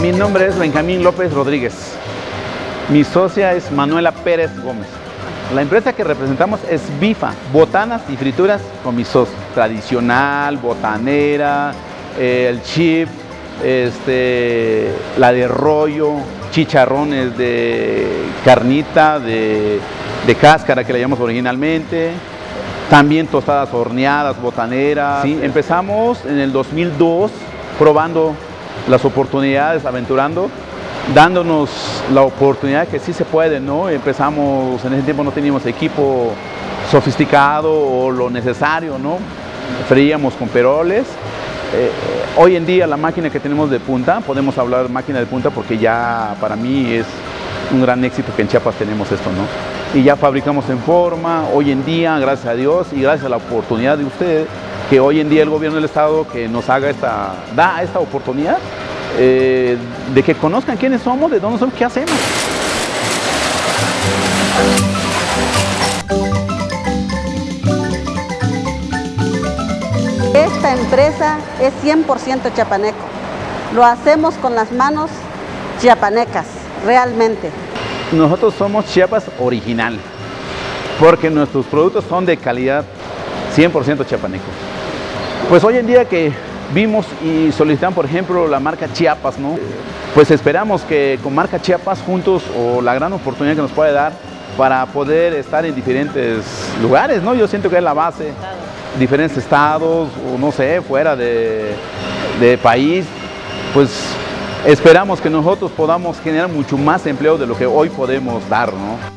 Mi nombre es Benjamín López Rodríguez. Mi socia es Manuela Pérez Gómez. La empresa que representamos es Bifa, botanas y frituras con mi socio. Tradicional, botanera, el chip, la de rollo, chicharrones de carnita, de cáscara que le llamamos originalmente. También tostadas horneadas, botaneras. Sí, empezamos en el 2002 probando las oportunidades, aventurando, dándonos la oportunidad que sí se puede, ¿no? Empezamos, en ese tiempo no teníamos equipo sofisticado o lo necesario, ¿no? Freíamos con peroles. Hoy en día la máquina que tenemos de punta, podemos hablar de máquina de punta porque ya para mí es un gran éxito que en Chiapas tenemos esto, ¿no? Y ya fabricamos en forma, hoy en día, gracias a Dios y gracias a la oportunidad de ustedes, que hoy en día el gobierno del estado que nos haga da esta oportunidad de que conozcan quiénes somos, de dónde somos, qué hacemos. Esta empresa es 100% chiapaneco. Lo hacemos con las manos chiapanecas, realmente. Nosotros somos Chiapas original, porque nuestros productos son de calidad 100% chiapaneco. Pues hoy en día que vimos y solicitan, por ejemplo, la marca Chiapas, ¿no? Pues esperamos que con marca Chiapas juntos, o la gran oportunidad que nos puede dar para poder estar en diferentes lugares, ¿no? Yo siento que es la base, diferentes estados, o no sé, fuera de país, pues esperamos que nosotros podamos generar mucho más empleo de lo que hoy podemos dar, ¿no?